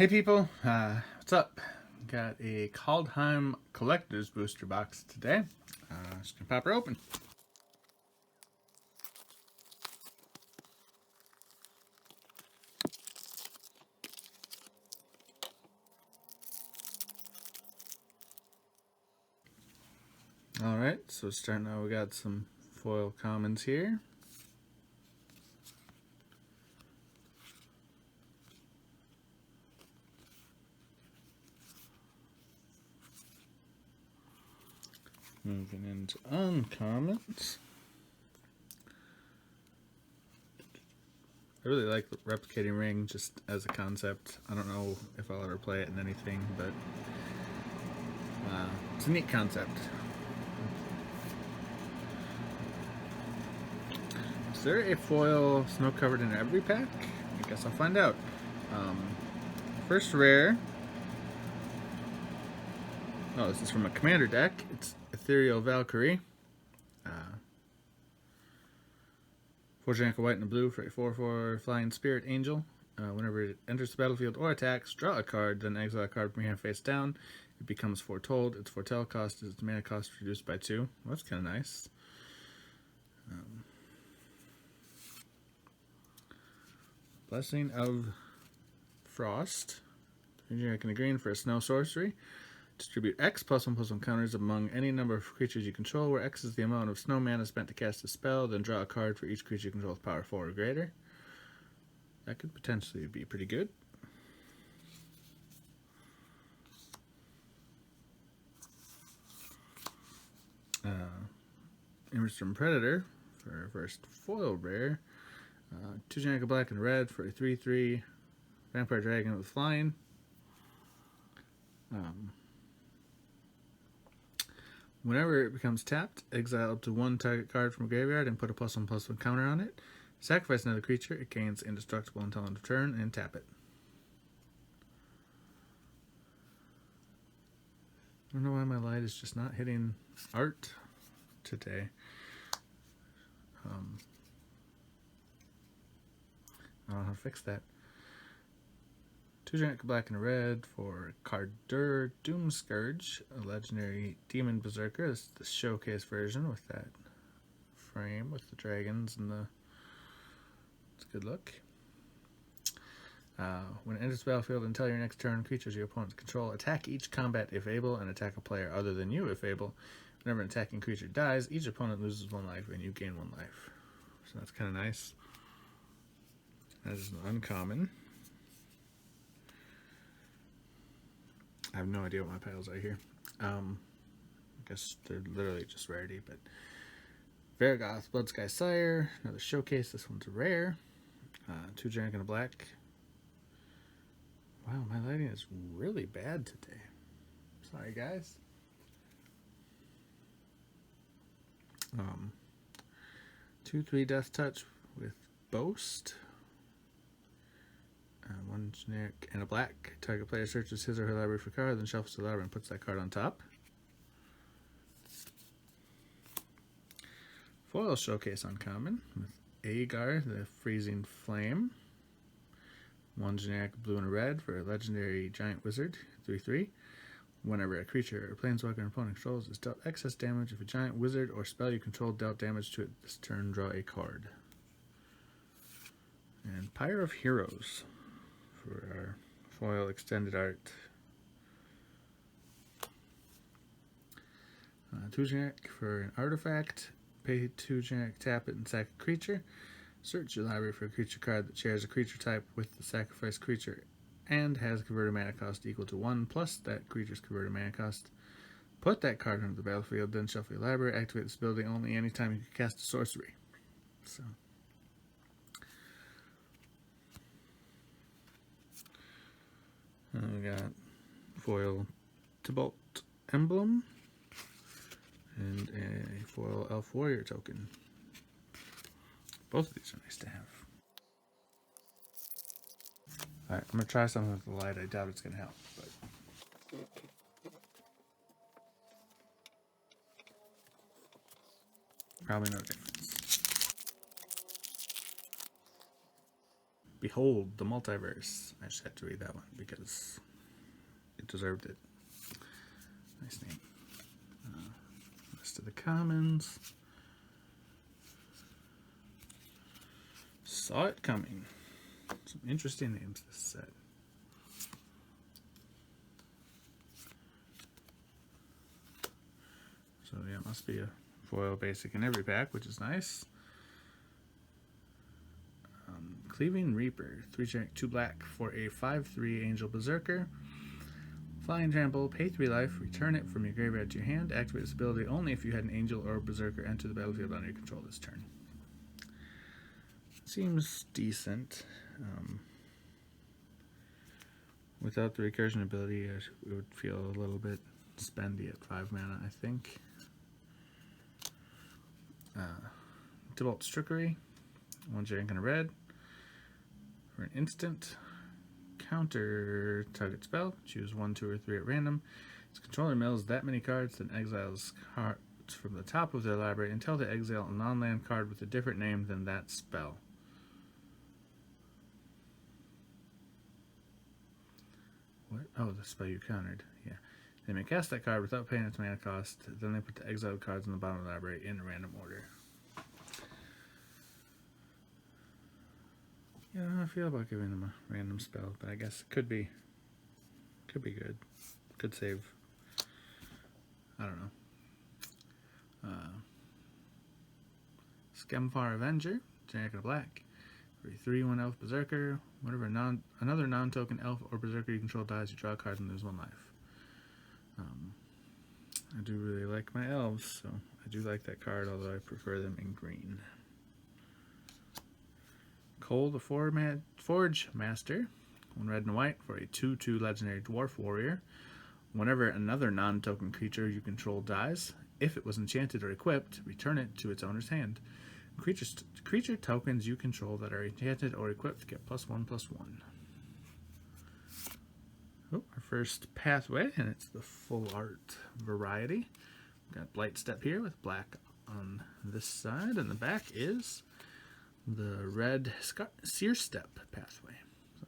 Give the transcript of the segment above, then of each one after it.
Hey people, what's up? Got a Kaldheim Collector's Booster box today. Just gonna pop her open. Alright, so starting out, we got some foil commons here. Moving into uncommons. I really like Replicating Ring just as a concept. I don't know if I'll ever play it in anything, but it's a neat concept. Is there a foil snow covered in every pack? I guess I'll find out. First rare. Oh, this is from a commander deck. It's Ethereal Valkyrie. 4 generic white and a blue for a 4/4 Flying Spirit Angel. Whenever it enters the battlefield or attacks, draw a card, then exile a card from your hand face down. It becomes foretold. Its foretell cost is its mana cost reduced by 2. Well, that's kind of nice. Blessing of Frost. 3 generic and a green for a snow sorcery. Distribute X +1/+1 counters among any number of creatures you control, where X is the amount of snow mana spent to cast a spell, then draw a card for each creature you control with power 4 or greater. That could potentially be pretty good. Immersed Predator for first foil rare. 2 generic black and red for a 3/3 Vampire Dragon with flying. Whenever it becomes tapped, exile up to 1 target card from a graveyard and put a +1/+1 counter on it. Sacrifice another creature, it gains indestructible until end of turn, and tap it. I don't know why my light is just not hitting art today. I don't know how to fix that. 2 generic black and red for Cardur Doomscourge, a legendary demon berserker. This is the showcase version with that frame with the dragons and the. It's a good look. When it enters the battlefield, until your next turn, creatures your opponents control attack each combat if able, and attack a player other than you if able. Whenever an attacking creature dies, each opponent loses 1 life and you gain 1 life. So that's kind of nice. That is an uncommon. I have no idea what my piles are here. I guess they're literally just rarity, but Vargoth, Bloodsky Sire, another showcase. This one's rare. 2 generic and a black. Wow, my lighting is really bad today. Sorry, guys. 2/3 Death Touch with Boast. 1 generic and a black. Target player searches his or her library for a card, then shuffles the library and puts that card on top. Foil showcase uncommon with Agar, the Freezing Flame. 1 generic blue and a red for a legendary giant wizard, 3/3. Whenever a creature or planeswalker an opponent controls is dealt excess damage, if a giant wizard or spell you control dealt damage to it this turn, draw a card. And Pyre of Heroes for our foil extended art. 2 generic for an artifact. Pay 2 generic, tap it, and sack a creature. Search your library for a creature card that shares a creature type with the sacrificed creature and has a converted mana cost equal to 1 plus that creature's converted mana cost. Put that card onto the battlefield, then shuffle your library. Activate this ability only anytime you can cast a sorcery. So. We got foil Tybalt Emblem and a foil Elf Warrior token. Both of these are nice to have. Alright, I'm going to try something with the light. I doubt it's going to help, but. Probably no difference. Behold the Multiverse. I just had to read that one because it deserved it. Nice name. Rest of the commons. Saw it coming. Some interesting names this set. So yeah, it must be a foil basic in every pack, which is nice. Cleaving Reaper, 3 generic, 2 black for a 5/3 Angel Berserker. Flying Trample, pay 3 life, return it from your graveyard to your hand. Activate this ability only if you had an Angel or a Berserker enter the battlefield under your control this turn. Seems decent. Without the recursion ability, it would feel a little bit spendy at 5 mana, I think. Default Trickery, 1 generic and a red. For an instant, counter target spell, choose 1, 2, or 3 at random. Its controller mills that many cards, then exiles cards from the top of their library until they exile a non-land card with a different name than that spell. What? Oh, the spell you countered. Yeah. They may cast that card without paying its mana cost. Then they put the exiled cards in the bottom of the library in random order. Yeah, I don't know how I feel about giving them a random spell, but I guess it could be good. Could save. I don't know. Skemfar Avenger, generic and a black. For a 3/1 elf berserker. Whenever another non-token elf or berserker you control dies, you draw a card and lose 1 life. I do really like my elves, so I do like that card, although I prefer them in green. Cole the Forge Master, 1 red and white for a 2/2 legendary dwarf warrior. Whenever another non-token creature you control dies, if it was enchanted or equipped, return it to its owner's hand. Creature tokens you control that are enchanted or equipped get +1/+1. Oh, our first pathway, and it's the full art variety. We've got Blight Step here with black on this side, and the back is the red Sear Step pathway. So,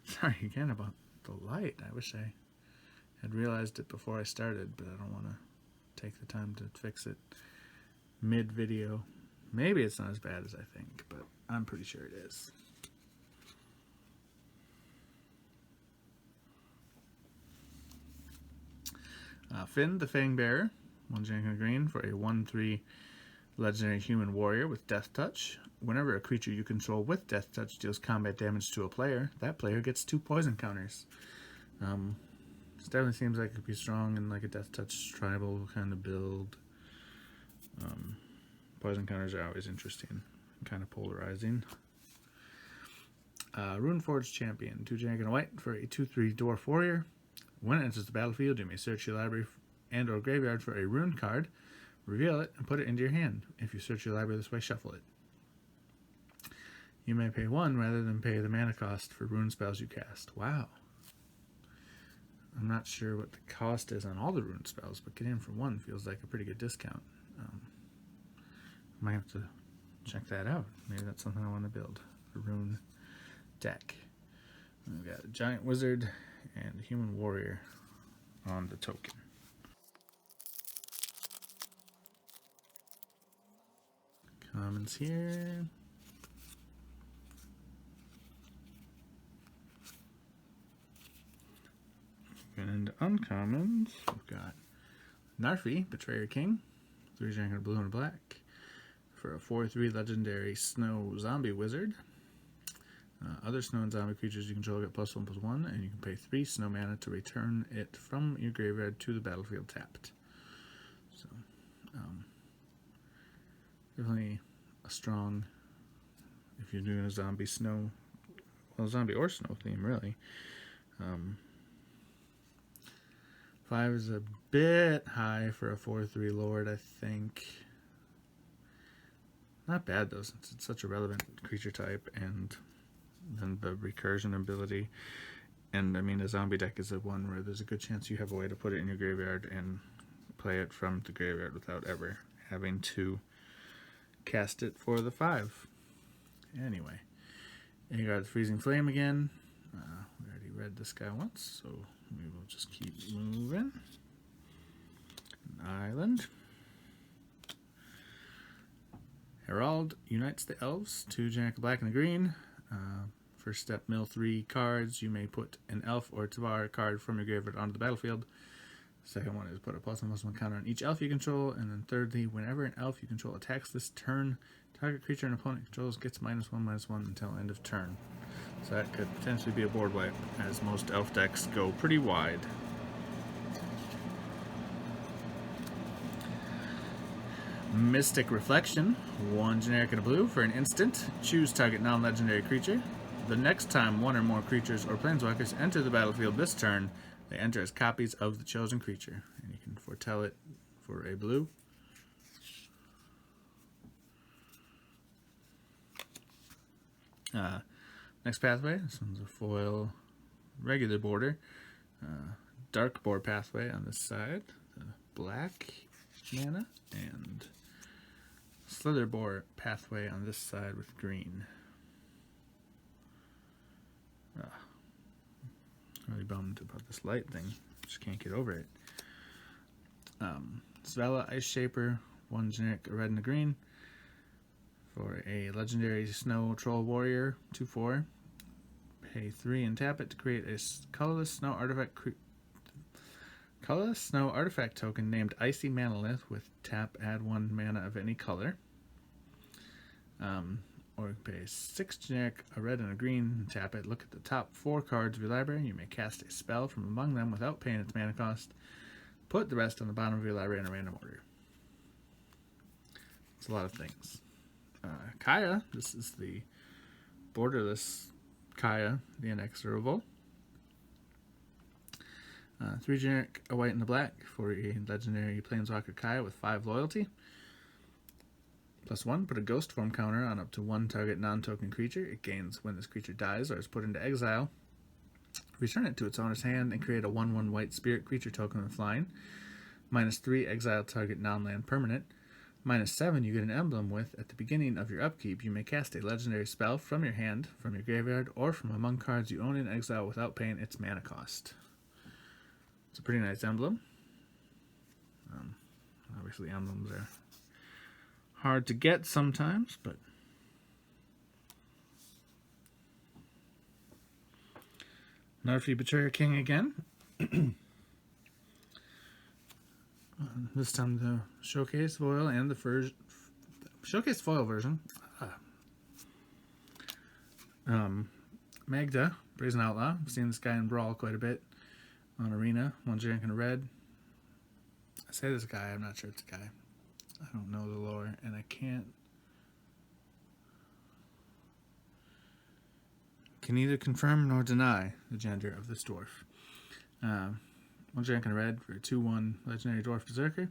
sorry again about the light. I wish I had realized it before I started, but I don't want to take the time to fix it mid-video. Maybe it's not as bad as I think, but I'm pretty sure it is. Finn the Fangbearer, 1 generic green for a 1/3 legendary human warrior with Death Touch. Whenever a creature you control with Death Touch deals combat damage to a player, that player gets 2 poison counters. This definitely seems like it could be strong in like a Death Touch tribal kind of build. Poison counters are always interesting and kind of polarizing. Runeforged Champion, 2 generic and a white for a 2/3 dwarf warrior. When it enters the battlefield, you may search your library and or graveyard for a rune card, reveal it, and put it into your hand. If you search your library this way, shuffle it. You may pay 1 rather than pay the mana cost for rune spells you cast. Wow. I'm not sure what the cost is on all the rune spells, but getting them for 1 feels like a pretty good discount. I might have to check that out. Maybe that's something I want to build. A rune deck. We've got a giant wizard and a human warrior on the token. Commons here. Moving into uncommons, we've got Narfi, Betrayer King, 3 generic blue and black for a 4/3 legendary snow zombie wizard. Other snow and zombie creatures you control get +1/+1, and you can pay 3 snow mana to return it from your graveyard to the battlefield tapped. So, definitely a strong, if you're doing a zombie snow, well, zombie or snow theme, really. 5 is a bit high for a 4/3 lord, I think. Not bad, though, since it's such a relevant creature type, and then the recursion ability. And, I mean, a zombie deck is the one where there's a good chance you have a way to put it in your graveyard and play it from the graveyard without ever having to cast it for the 5. Anyway, you got the Freezing Flame again. We already read this guy once, so we will just keep moving. An island. Herald unites the elves. 2 generic black and a green. First step, mill 3 cards. You may put an elf or Tavar card from your graveyard onto the battlefield. Second one is put a +1/+1 counter on each elf you control. And then thirdly, whenever an elf you control attacks this turn, target creature an opponent controls gets -1/-1 until end of turn. So that could potentially be a board wipe, as most elf decks go pretty wide. Mystic Reflection, 1 generic and a blue. For an instant, choose target non-legendary creature. The next time one or more creatures or planeswalkers enter the battlefield this turn, they enter as copies of the chosen creature. And you can foretell it for a blue. Next pathway, this one's a foil regular border. Dark board pathway on this side, black mana, and Slither board pathway on this side with green. Really bummed about this light thing. Just can't get over it. Svella Ice Shaper, 1 generic, a red and a green. For a legendary Snow Troll Warrior, 2/4. Pay 3 and tap it to create a colorless snow artifact token named Icy Manolith with tap, add 1 mana of any color. Or pay 6 generic, a red and a green, tap it, look at the top 4 cards of your library. You may cast a spell from among them without paying its mana cost. Put the rest on the bottom of your library in a random order. It's a lot of things. Kaya, this is the borderless Kaya, the inexorable. 3 generic, a white and a black for a legendary planeswalker Kaya with 5 loyalty. +1, put a ghost form counter on up to 1 target non-token creature. It gains when this creature dies or is put into exile. Return it to its owner's hand and create a 1/1 white spirit creature token with flying. -3, exile target non-land permanent. -7, you get an emblem with, at the beginning of your upkeep, you may cast a legendary spell from your hand, from your graveyard, or from among cards you own in exile without paying its mana cost. It's a pretty nice emblem. Obviously emblems are hard to get sometimes, but Narfi Betrayer King again. This time the showcase foil and the showcase foil version. Magda, Brazen Outlaw. I've seen this guy in Brawl quite a bit on Arena. 1 generic and a red. I say this guy, I'm not sure it's a guy. I don't know the lore, and I can neither confirm nor deny the gender of this dwarf. 1 generic and a red for a 2/1 legendary dwarf berserker.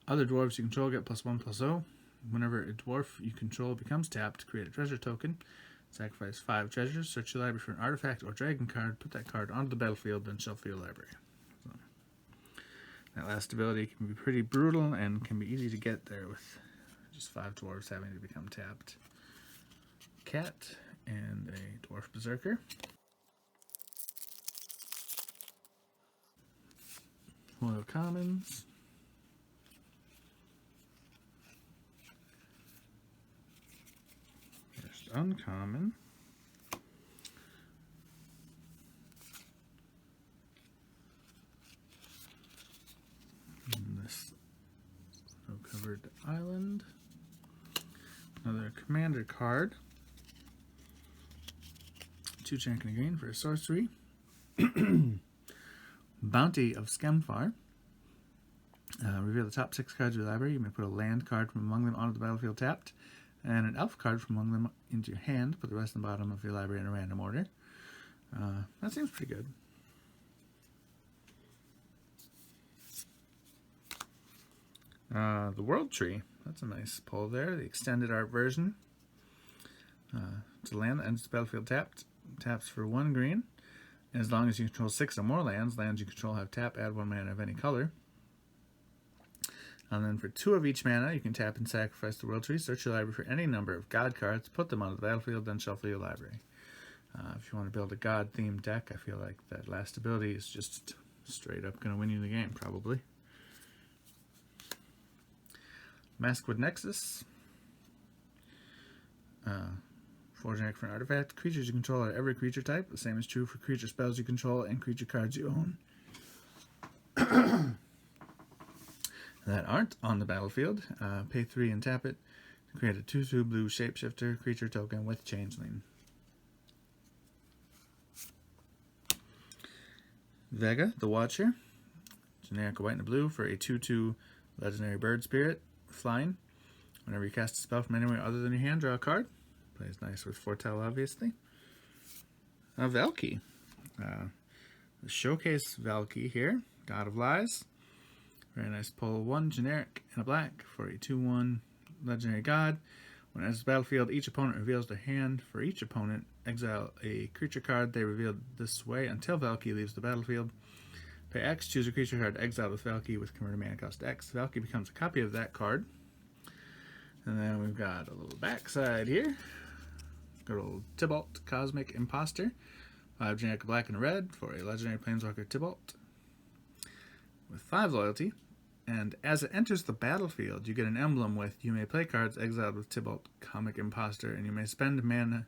Other dwarves you control get +1/+0. Whenever a dwarf you control becomes tapped, create a treasure token. Sacrifice 5 treasures, search your library for an artifact or dragon card, put that card onto the battlefield, then shuffle your library. So, that last ability can be pretty brutal and can be easy to get there with just 5 dwarves having to become tapped. Cat and a dwarf berserker. Foil commons. First uncommon. And this snow-covered island. Another commander card. 2 generic and a green for a sorcery. Bounty of Skemfar. Reveal the top 6 cards of your library. You may put a land card from among them onto the battlefield tapped, and an elf card from among them into your hand. Put the rest on the bottom of your library in a random order. That seems pretty good. The World Tree. That's a nice pull there. The extended art version. It's a land that enters the battlefield tapped. Taps for 1 green. And as long as you control 6 or more lands you control have tap, add 1 mana of any color. And then for 2 of each mana, you can tap and sacrifice the World Tree, search your library for any number of God cards, put them onto the battlefield, then shuffle your library. If you want to build a God-themed deck, I feel like that last ability is just straight up going to win you the game, probably. Maskwood Nexus. 4 generic for an artifact. Creatures you control are every creature type. The same is true for creature spells you control and creature cards you own that aren't on the battlefield. Pay 3 and tap it to create a 2/2 blue shapeshifter creature token with Changeling. Vega, the Watcher. Generic white and a blue for a 2/2 legendary bird spirit. Flying. Whenever you cast a spell from anywhere other than your hand, draw a card. Plays nice with Foretell, obviously. Valky. The Showcase Valky here. God of Lies. Very nice. Pull 1 generic and a black for a 2/1 legendary god. When it enters the battlefield, each opponent reveals their hand. For each opponent, exile a creature card they revealed this way until Valky leaves the battlefield. Pay X, choose a creature card exiled with Valky with converted mana cost X. Valky becomes a copy of that card. And then we've got a little backside here. Good old Tybalt, Cosmic Imposter. 5 generic black and red for a legendary planeswalker Tybalt. With 5 loyalty. And as it enters the battlefield, you get an emblem with, you may play cards exiled with Tybalt, Comic Imposter, and you may spend mana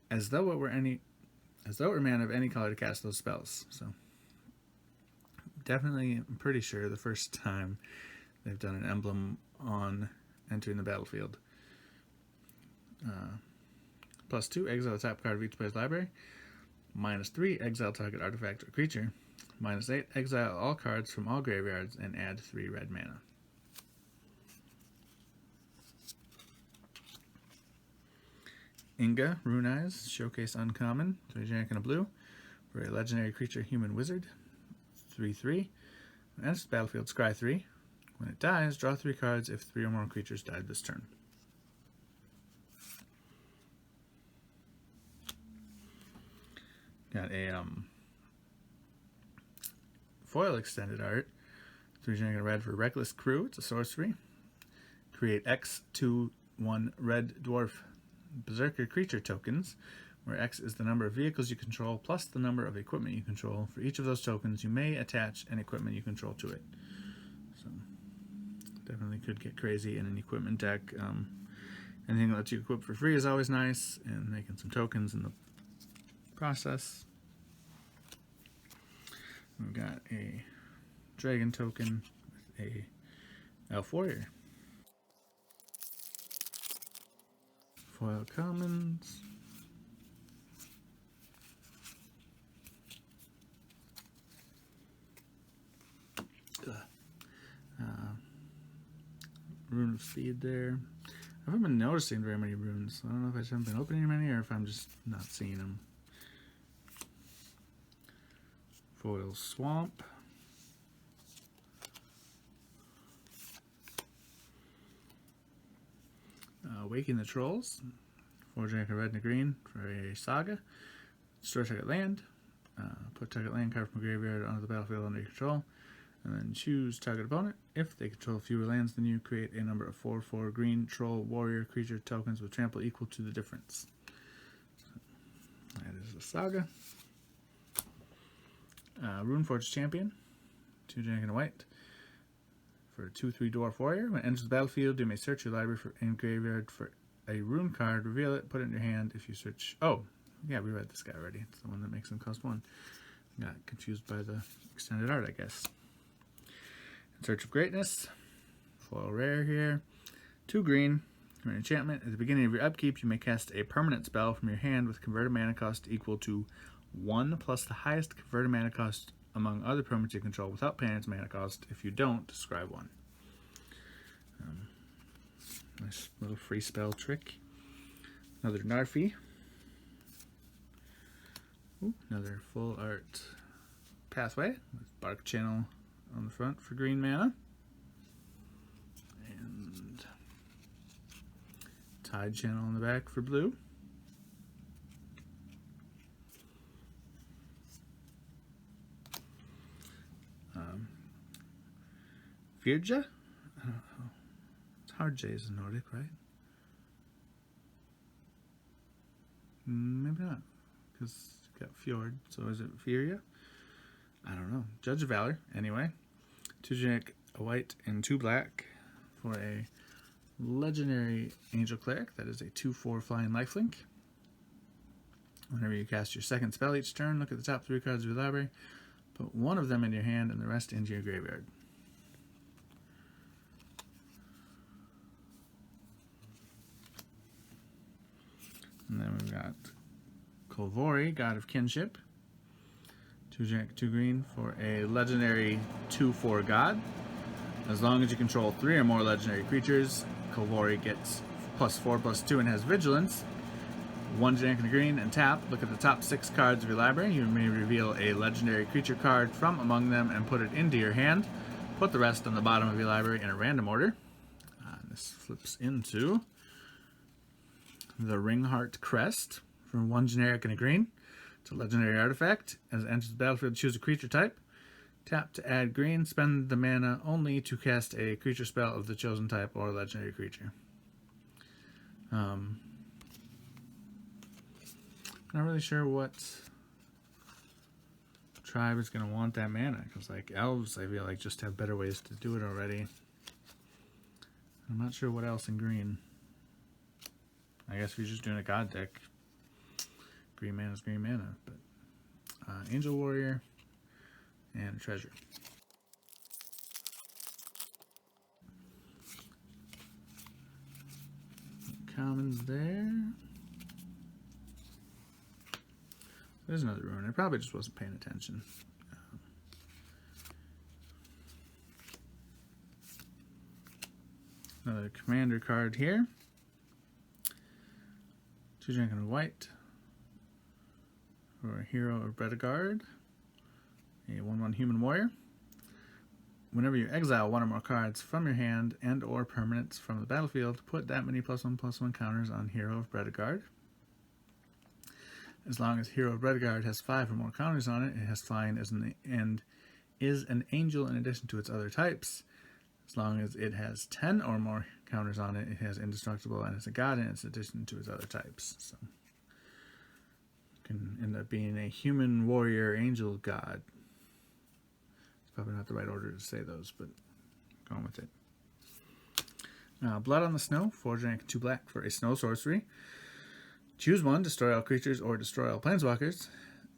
as though it were mana of any color to cast those spells. So definitely, I'm pretty sure the first time they've done an emblem on entering the battlefield. +2, exile the top card of each player's library. -3, exile target artifact or creature. -8, exile all cards from all graveyards and add 3 red mana. Inga, Rune Eyes, Showcase Uncommon, 3 generic and a blue, for a legendary creature human wizard. 3/3. When it enters the battlefield, scry 3. When it dies, draw 3 cards if 3 or more creatures died this turn. Got a foil extended art. 3 generic and red for Reckless Crew. It's a sorcery. Create X 2/1 red dwarf berserker creature tokens, where X is the number of vehicles you control plus the number of equipment you control. For each of those tokens, you may attach an equipment you control to it. So definitely could get crazy in an equipment deck. Anything that lets you equip for free is always nice, and making some tokens in the process. We've got a dragon token with a elf warrior. Foil commons. Rune of Speed there. I haven't been noticing very many runes. I don't know if I just haven't been opening many or if I'm just not seeing them. Foil Swamp. Waking the Trolls. 4 generic, a red and a green for a saga. Destroy target land. Put target land card from graveyard onto the battlefield under your control. And then choose target opponent. If they control fewer lands than you, create a number of 4/4 green troll warrior creature tokens with trample equal to the difference. So that is a saga. Runeforge Champion. 2 generic and a white. For a 2/3 dwarf warrior. When it enters the battlefield, you may search your library in graveyard for a rune card, reveal it, put it in your hand. If you search... Oh, yeah, we read this guy already. It's the one that makes him cost 1. Got confused by the extended art, I guess. In Search of Greatness. Foil rare here. 2 green. For an enchantment. At the beginning of your upkeep, you may cast a permanent spell from your hand with converted mana cost equal to 1 plus the highest converted mana cost among other permanents you control without paying its mana cost. If you don't, describe 1. Nice little free spell trick. Another Narfi. Ooh, another full art pathway with Bark Channel on the front for green mana. And Tide Channel on the back for blue. Virja, hard J is Nordic, right? Maybe not, because you've got Fjord. So is it Fyria? I don't know. Judge of Valor, anyway. 2 generic, a white, and 2 black for a legendary Angel Cleric. That is a 2/4 flying lifelink. Whenever you cast your second spell each turn, look at the top 3 cards of your library. Put one of them in your hand and the rest into your graveyard. And then we've got Kolvori, God of Kinship. 2 generic, 2 green for a legendary 2/4 god. As long as you control 3 or more legendary creatures, Kolvori gets +4/+2 and has vigilance. 1 generic and a green and tap. Look at the top 6 cards of your library. You may reveal a legendary creature card from among them and put it into your hand. Put the rest on the bottom of your library in a random order. This flips into the Ringheart Crest for 1 generic and a green. It's a legendary artifact. As it enters the battlefield, choose a creature type. Tap to add green. Spend the mana only to cast a creature spell of the chosen type or legendary creature. Not really sure what tribe is going to want that mana, because like elves, I feel like just have better ways to do it already. I'm not sure what else in green. I guess if you're just doing a god deck, green mana is green mana. But Angel Warrior and Treasure. Commons there. There's another ruin. I probably just wasn't paying attention. Another commander card here. 2 generic and a white for a Hero of Bredegard, a 1/1 human warrior. Whenever you exile 1 or more cards from your hand and or permanents from the battlefield, put that many +1/+1 counters on Hero of Bredegard. As long as Hero of Bredegard has 5 or more counters on it, it has flying and is an angel in addition to its other types. As long as it has 10 or more counters on it, it has indestructible and it's a god in its addition to its other types. So it can end up being a human warrior angel god. It's probably not the right order to say those, but going with it. Blood on the Snow, 4 generic, 2 black for a snow sorcery. Choose 1, destroy all creatures or destroy all planeswalkers.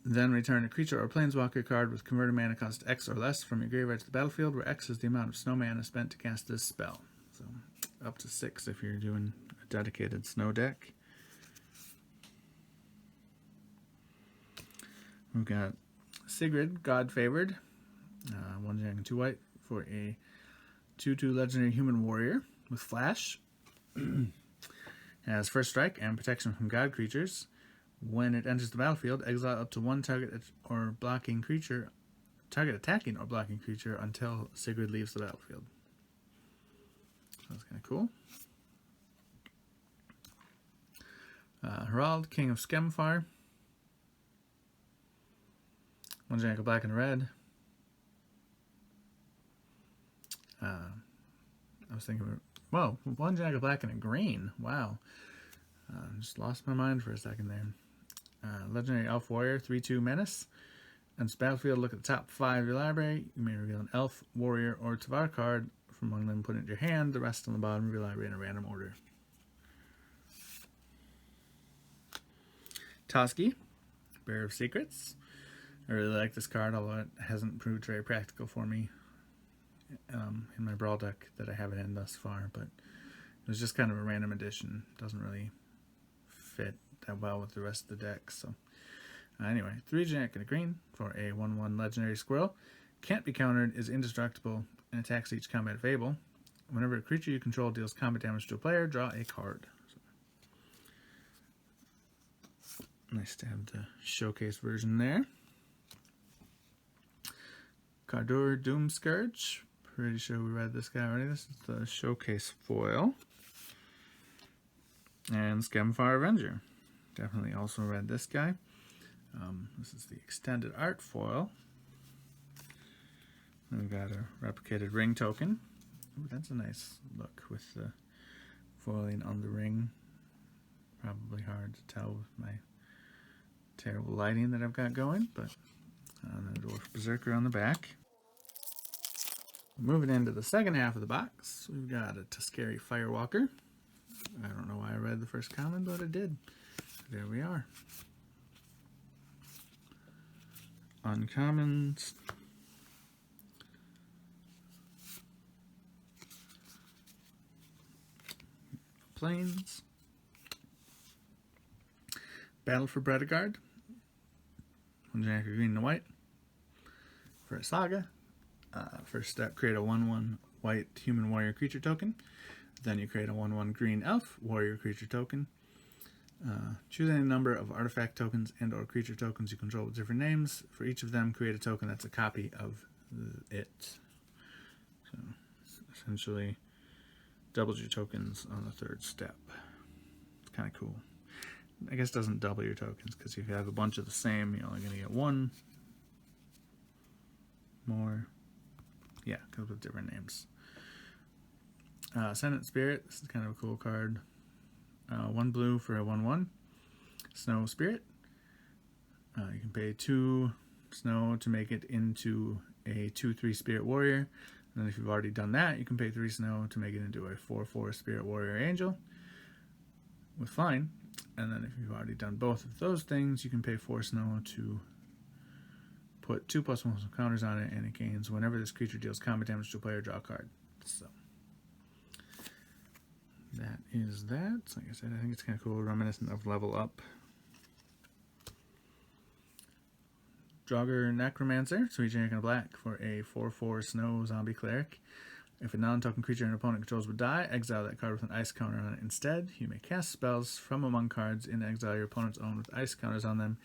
Then return a creature or planeswalker card with converted mana cost X or less from your graveyard to the battlefield, where X is the amount of snow mana spent to cast this spell. So up to 6 if you're doing a dedicated snow deck. We've got Sigrid, God Favored, 1 generic and 2 white for a 2/2 legendary human warrior with flash. Has first strike and protection from god creatures. When it enters the battlefield, exile up to 1 target attacking or blocking creature until Sigrid leaves the battlefield. That's kind of cool. Herald, King of Skemfar. 1 generic, black and red. I was thinking, whoa, 1 generic, black and a green. Wow. Just lost my mind for a second there. Legendary Elf Warrior, 3/2 Menace. On this battlefield, look at the top 5 of your library. You may reveal an Elf, Warrior, or Tavar card from among them, put it in your hand, the rest on the bottom of your library in a random order. Toski, Bearer of Secrets. I really like this card, although it hasn't proved very practical for me in my Brawl deck that I have it in thus far, but it was just kind of a random addition. Doesn't really fit that well with the rest of the deck. So anyway, 3 generic and a green for a 1/1 legendary squirrel. Can't be countered, is indestructible, and attacks each combat fable. Whenever a creature you control deals combat damage to a player, draw a card. So, nice to have the showcase version there. Kardur Doomscourge. Pretty sure we read this guy already. This is the showcase foil. And Skemfar Avenger. Definitely also read this guy. This is the extended art foil. We've got a replicated ring token. Ooh, that's a nice look with the foiling on the ring. Probably hard to tell with my terrible lighting that I've got going, but the Dwarf Berserker on the back. Moving into the second half of the box, we've got a Tuskeri Firewalker. I don't know why I read the first common, but I did. There we are. Uncommons. Plains. Battle for Bredegard. 1 generic green and white. For a saga. First step, create a 1/1 white human warrior creature token. Then you create a 1/1 green elf warrior creature token. Choose any number of artifact tokens and or creature tokens you control with different names. For each of them, create a token that's a copy of it. So essentially doubles your tokens on the third step. It's kind of cool. I guess it doesn't double your tokens, because if you have a bunch of the same, you're only going to get one more. Yeah, comes with different names. Ascendant Spirit. This is kind of a cool card. 1 blue for a 1/1. Snow Spirit. You can pay 2 snow to make it into a 2/3 Spirit Warrior. And then if you've already done that, you can pay 3 snow to make it into a 4/4 Spirit Warrior Angel with flying. And then if you've already done both of those things, you can pay 4 snow to put 2+1 counters on it, and it gains whenever this creature deals combat damage to a player, draw a card. So that is that. Like I said, I think it's kind of cool, reminiscent of Level Up. Draugr Necromancer, 3 generic and a black for a 4/4 snow zombie cleric. If a non-token creature an opponent controls would die, exile that card with an ice counter on it instead. You may cast spells from among cards in exile your opponent's own with ice counters on them,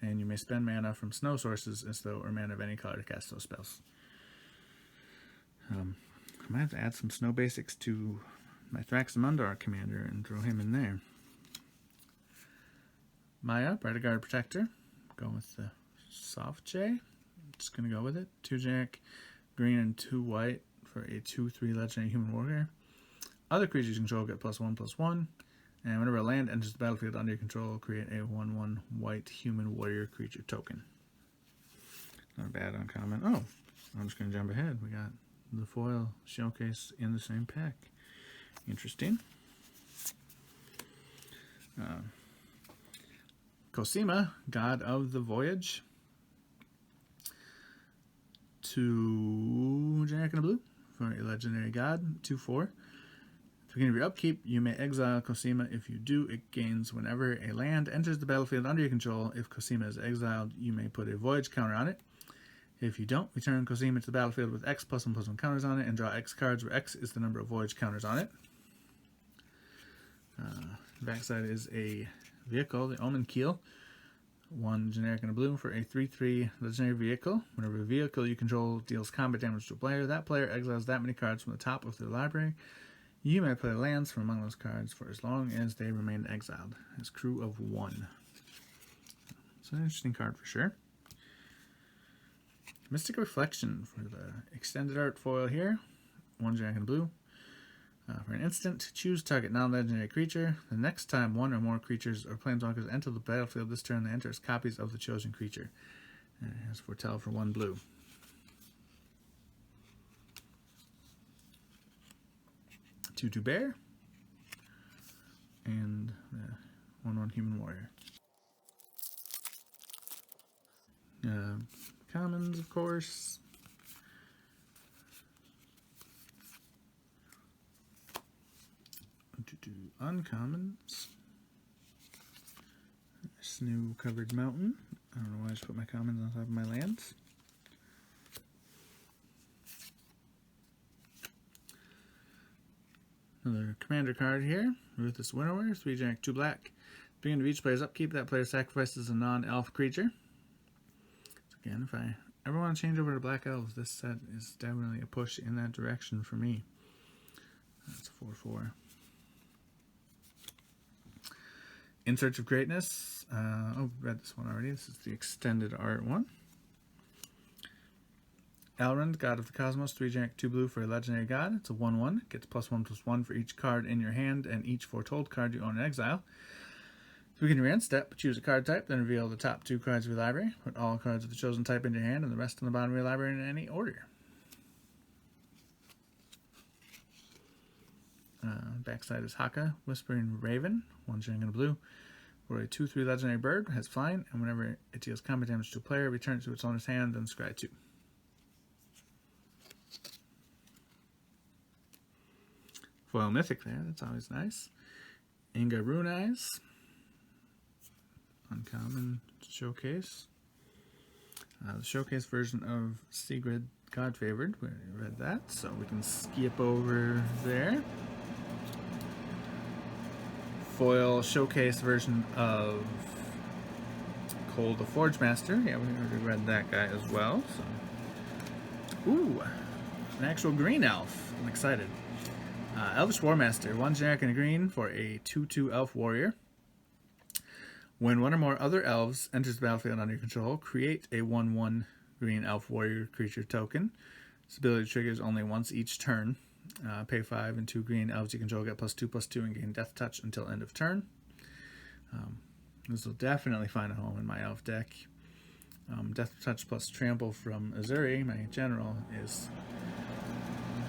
and you may spend mana from snow sources as though or mana of any color to cast those spells. I might have to add some snow basics to my Thraxamundar commander and throw him in there. Maya, Bredegard Protector. Go with the Soft J. Just going to go with it. 2 generic, green and 2 white for a 2/3 legendary human warrior. Other creatures you control get +1/+1. And whenever a land enters the battlefield under your control, create a 1/1 white human warrior creature token. Not bad uncommon. Oh, I'm just going to jump ahead. We got the foil showcase in the same pack. Interesting. Cosima, God of the Voyage. 2 generic and a blue for a legendary god. 2/4. At the beginning of your upkeep, you may exile Cosima. If you do, it gains whenever a land enters the battlefield under your control. If Cosima is exiled, you may put a Voyage counter on it. If you don't, return Cosima to the battlefield with X +1/+1 counters on it and draw X cards, where X is the number of Voyage counters on it. The backside is a vehicle, the Omen Keel. 1 generic and a blue for a 3/3 legendary vehicle. Whenever a vehicle you control deals combat damage to a player, that player exiles that many cards from the top of their library. You may play lands from among those cards for as long as they remain exiled. As crew of 1. It's an interesting card for sure. Mystic Reflection for the extended art foil here. 1 generic and blue. For an instant, choose target non-legendary creature. The next time 1 or more creatures or planeswalkers enter the battlefield this turn, they enter as copies of the chosen creature. And it has Foretell for 1 blue. Two bear. And 1/1 human warrior. Commons, of course. Uncommons. Snow-covered mountain. I don't know why I just put my commons on top of my lands. Another commander card here. Ruthless Winnower, 3 generic, 2 black. At the beginning of each player's upkeep, that player sacrifices a non-elf creature. So again, if I ever want to change over to black elves, this set is definitely a push in that direction for me. That's 4/4. In Search of Greatness. Oh, we read this one already. This is the extended art one. Elrond, God of the Cosmos, 3 generic, 2 blue for a legendary god. It's a 1/1. Gets +1/+1 for each card in your hand and each foretold card you own in exile. So begin your end step, choose a card type, then reveal the top 2 cards of your library. Put all cards of the chosen type into your hand and the rest on the bottom of your library in any order. Backside is Haka, Whispering Raven, 1 generic and a blue. For a 2/3 legendary bird, has flying, and whenever it deals combat damage to a player, return it to its owner's hand, then scry 2. Foil Mythic there, that's always nice. Inga Rune Eyes. Uncommon showcase. The showcase version of Sigrid God Favored. We already read that, so we can skip over there. Foil showcase version of Cole the Forge Master. Yeah, we already read that guy as well. So, ooh, an actual green elf. I'm excited. Elvish War Master, 1 generic and a green for a 2/2 elf warrior. When one or more other elves enters the battlefield under your control, create a 1/1 green elf warrior creature token. This ability triggers only once each turn. Pay 5 and 2 green elves you control get +2/+2 and gain Death Touch until end of turn. This will definitely find a home in my elf deck. Death Touch plus Trample from Azuri, my general, is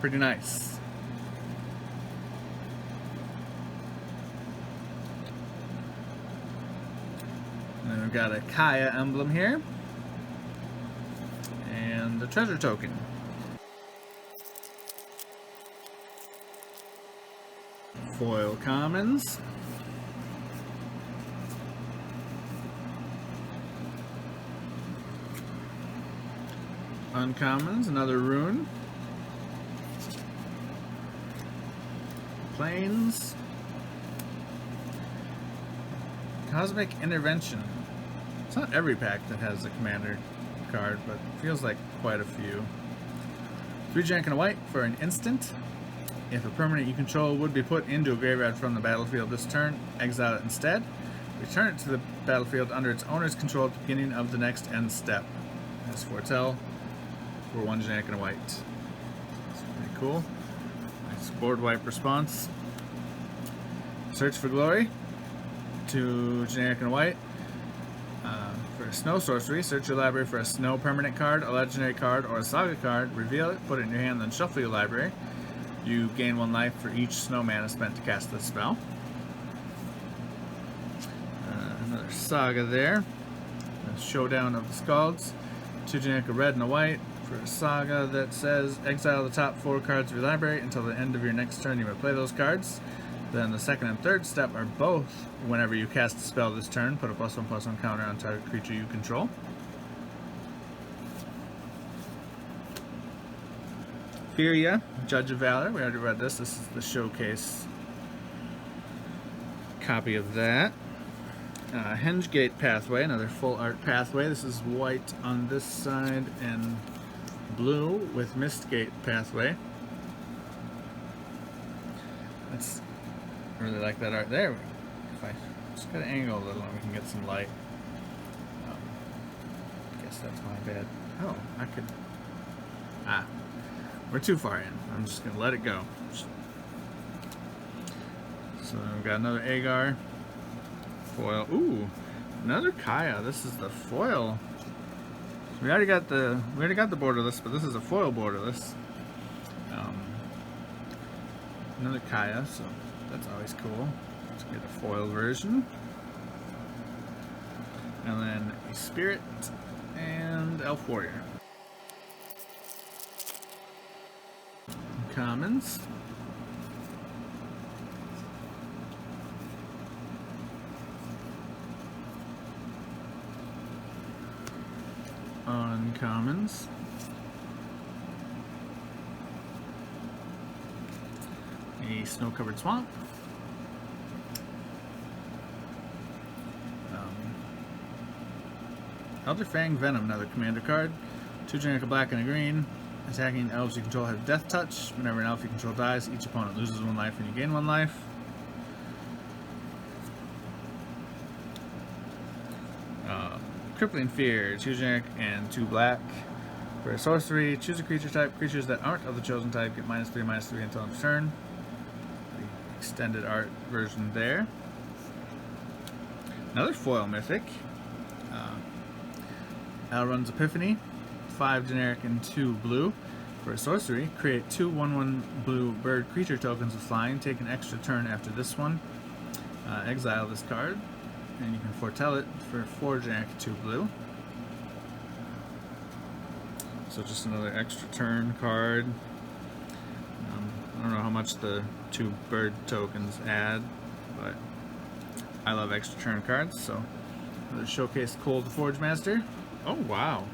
pretty nice. And then we've got a Kaya emblem here. And a treasure token. Foil commons. Uncommons, another rune. Plains. Cosmic Intervention. It's not every pack that has a commander card, but it feels like quite a few. 3 generic and a white for an instant. If a permanent you control would be put into a graveyard from the battlefield this turn, exile it instead. Return it to the battlefield under its owner's control at the beginning of the next end step. As foretell, for 1 generic and a white. That's pretty cool. Nice board wipe response. Search for Glory. 2 generic and a white. For snow sorcery, search your library for a snow permanent card, a legendary card, or a saga card. Reveal it, put it in your hand, then shuffle your library. You gain 1 life for each snow mana spent to cast this spell. Another saga there. The Showdown of the Scalds. 2 generic, a red and a white. For a saga that says exile the top 4 cards of your library until the end of your next turn. You may play those cards. Then the second and third step are both whenever you cast a spell this turn, put a +1/+1 counter on target creature you control. Furia, Judge of Valor. We already read this. This is the showcase copy of that. Hengegate Pathway, another full art pathway. This is white on this side and blue with Mistgate Pathway. That's I really like that art there. If I just gotta angle a little and we can get some light. I guess that's my bad. Oh, I could. We're too far in. I'm just gonna let it go. So we've got another Agar. Foil. Ooh, another Kaya. This is the foil. We already got the borderless, but this is a foil borderless. Another Kaya, so that's always cool. Let's get a foil version. And then a Spirit and Elf Warrior. Commons. Uncommons. A Snow-Covered Swamp. Elder Fang Venom, another commander card. 2 generic, a black and a green. Attacking elves you control have Death Touch. Whenever an elf you control dies, each opponent loses 1 life and you gain 1 life. Crippling Fear, 2 generic and 2 black. For a sorcery, choose a creature type. Creatures that aren't of the chosen type get -3/-3 until end of turn. The extended art version there. Another foil mythic. Alrund's Epiphany. 5 generic and 2 blue. For a sorcery, create 2 1/1 blue bird creature tokens with flying. Take an extra turn after this one. Exile this card, and you can foretell it for 4 generic, 2 blue. So just another extra turn card. I don't know how much the 2 bird tokens add, but I love extra turn cards. So another Showcase Cold the Forge Master. Oh wow!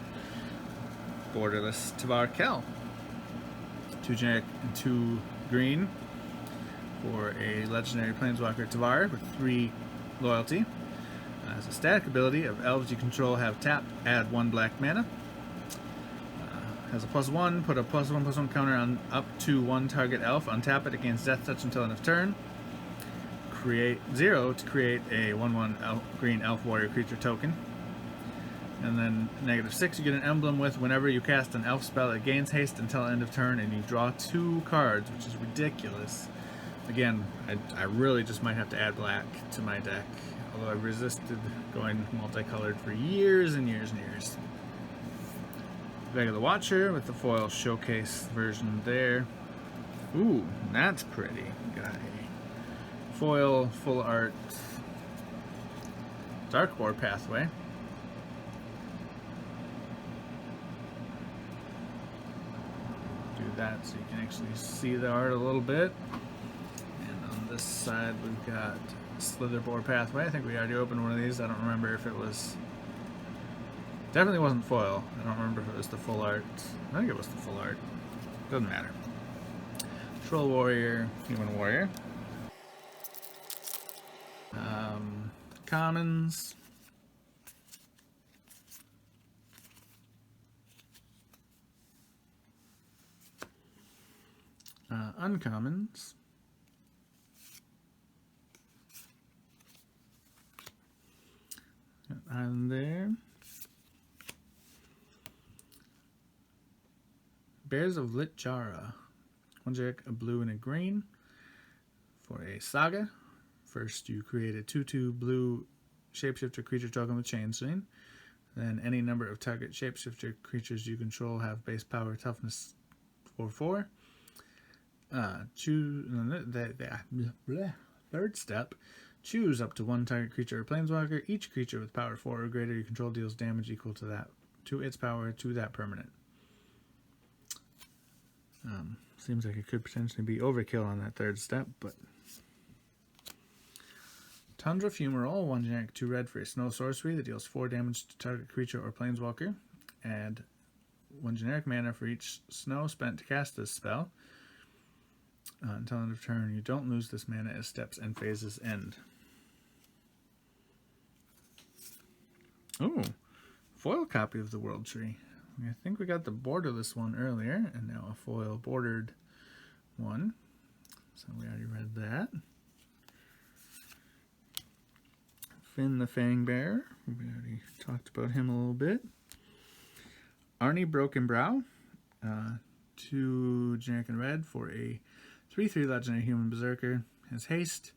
Borderless Tavar Kel. 2 generic and 2 green for a legendary Planeswalker Tavar with 3 loyalty. As a static ability of elves you control have tapped, add 1 black mana. Has a +1, put a +1/+1 counter on up to 1 target elf, untap it against Death Touch until end of turn. Create 0 to create a 1/1 green elf warrior creature token. And then -6, you get an emblem with whenever you cast an elf spell, it gains haste until end of turn, and you draw 2 cards, which is ridiculous. Again, I really just might have to add black to my deck, although I've resisted going multicolored for years and years and years. Bag of the Watcher with the foil Showcase version there. Ooh, that's pretty. Got a foil full art Darkboard Pathway. Do that so you can actually see the art a little bit. And on this side we've got Slitherboard Pathway. I think we already opened one of these. I don't remember if it was... Definitely wasn't foil. I don't remember if it was the full art. I think it was the full art. Doesn't matter. Troll Warrior, Human Warrior. Commons. Uncommons. Island there. Bears of Litjara. 1 generic, a blue and a green. For a saga. First you create a 2/2 blue shapeshifter creature token with Chain. Then any number of target shapeshifter creatures you control have base power toughness 4/4. Third step. Choose up to 1 target creature or planeswalker. Each creature with power 4 or greater you control deals damage equal to its power to that permanent. Seems like it could potentially be overkill on that third step, but... Tundra Fumarole, 1 generic, 2 red for a snow sorcery that deals 4 damage to target creature or planeswalker. Add 1 generic mana for each snow spent to cast this spell. Until end of turn, you don't lose this mana as steps and phases end. Ooh, foil copy of the World Tree. I think we got the borderless one earlier, and now a foil bordered one. So we already read that. Finn the Fangbearer. We already talked about him a little bit. Arnie Broken Brow. 2 generic and red for a 3/3 legendary human berserker. Has haste.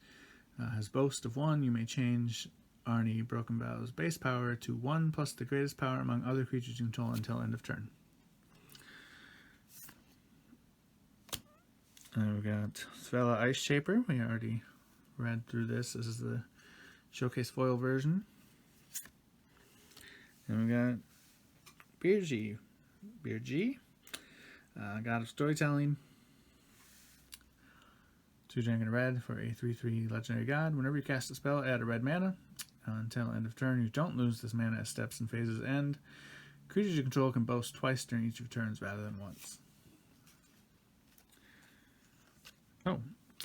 Has boast of 1. You may change Arnie Broken Brow's base power to 1 plus the greatest power among other creatures you control until end of turn. And we've got Svella Ice Shaper. We already read through this. This is the Showcase foil version. And we got Birgi. God of Storytelling. 2 generic and red for a 3/3 legendary god. Whenever you cast a spell, add a red mana. Until end of turn, you don't lose this mana as steps and phases end. Creatures you control can boast twice during each of turns rather than once. Oh,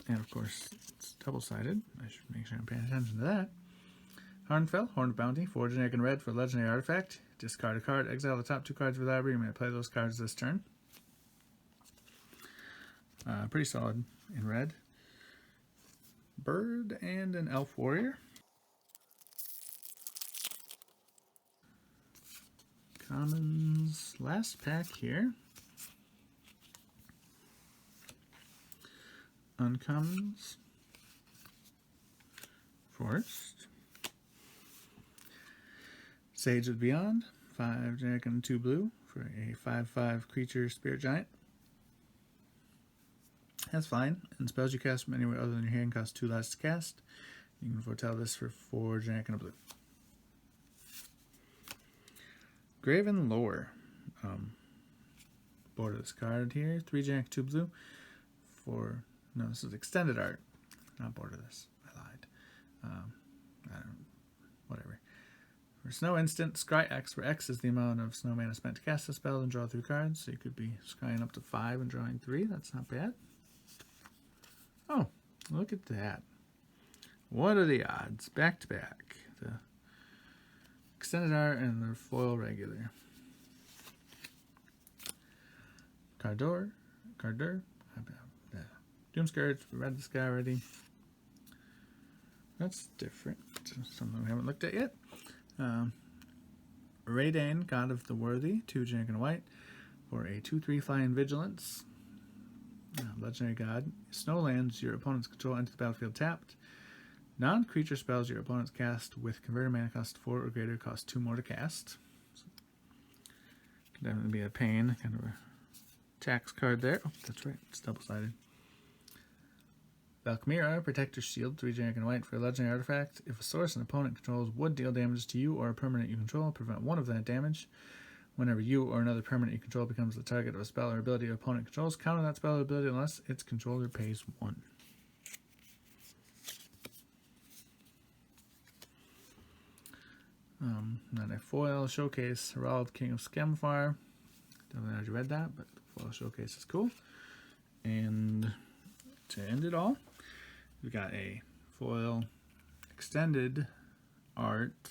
and of course, it's double-sided. I should make sure I'm paying attention to that. Harnfell, Horn of Bounty, 4 generic and red for legendary artifact. Discard a card, exile the top 2 cards of your library. You may play those cards this turn. Pretty solid in red. Bird and an elf warrior. Commons, last pack here. Uncommons. Forest. Sage of the Beyond. 5 generic and 2 blue for a 5/5 creature spirit giant. That's fine. And spells you cast from anywhere other than your hand cost 2 less to cast. You can foretell this for 4 generic and a blue. Graven Lore. Border this card here. 3 generic, 2 blue. For no, this is extended art. Not border this. I lied. I don't. Whatever. For snow instant, scry X, where X is the amount of snow mana spent to cast a spell and draw 3 cards. So you could be scrying up to 5 and drawing 3. That's not bad. Oh, look at that. What are the odds? Back to back. The extended art and the foil regular. Cardur. Doomscourge, we read this guy already. That's different. Something we haven't looked at yet. Raydane, God of the Worthy, 2 generic and a white, for a 2/3 flying vigilance. Legendary God. Snowlands, your opponent's control enter the battlefield tapped. Non-creature spells your opponent's cast with converted mana cost 4 or greater cost 2 more to cast. So, could definitely be a pain, kind of a tax card there. Oh, that's right, it's double-sided. Valkmira, Protector's Shield, 3 generic and white for a legendary artifact. If a source an opponent controls would deal damage to you or a permanent you control, prevent 1 of that damage. Whenever you or another permanent you control becomes the target of a spell or ability your opponent controls, counter that spell or ability unless its controller pays 1. Then a foil showcase, Herald, King of Skemfar. Definitely already read that, but the foil showcase is cool. And to end it all, we got a foil extended art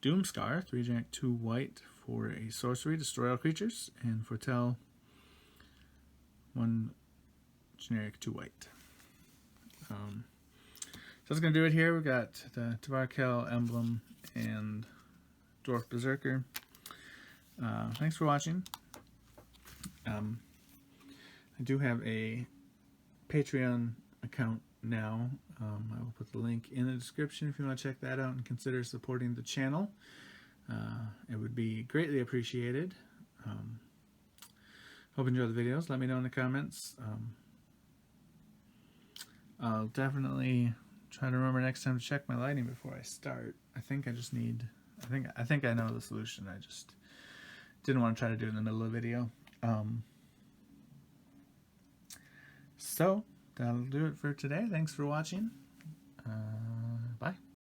Doomscar, 3 generic, 2 white for a sorcery, destroy all creatures, and foretell 1 generic, 2 white. So that's going to do it here. We've got the Tavarkel emblem and Dwarf Berserker. Thanks for watching. I do have a Patreon account now. I will put the link in the description if you want to check that out and consider supporting the channel. It would be greatly appreciated. Hope you enjoy the videos. Let me know in the comments. I'll definitely try to remember next time to check my lighting before I start. I think I just need... I think I know the solution. I just didn't want to try to do it in the middle of the video. So that'll do it for today. Thanks for watching.